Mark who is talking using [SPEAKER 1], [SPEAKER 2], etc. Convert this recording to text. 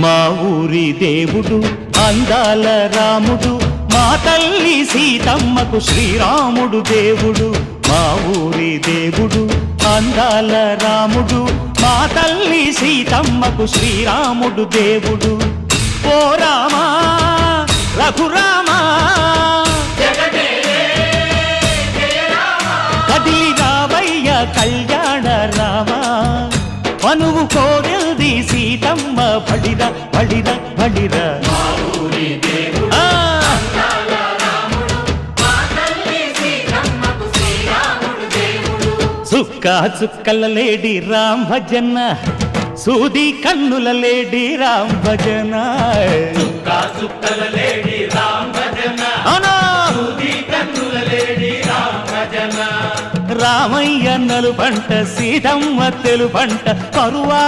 [SPEAKER 1] మా ఊరి దేవుడు అందాల రాముడు, మా తల్లి సీతమ్మకు శ్రీరాముడు దేవుడు. మా ఊరి దేవుడు అందాల రాముడు, మా తల్లి సీతమ్మకు శ్రీరాముడు దేవుడు. ఓ రామా రఘురామా కదిలి రావయ్య కళ్యాణ రామా, మనువు కోరెల్ది సీతమ్మ బడిరా బడిరా బడిరా. చుక్క చుక్కల లేడి రామ్ భజన, సూది కన్నుల లేడి రామ్ భజన.
[SPEAKER 2] చుక్కల లేడి రామ్ భజన, సూది కన్నుల లేడి రామ్ భజన.
[SPEAKER 1] రామయ్య నలుపంట సీతమ్మ తెలుపంట, కరువా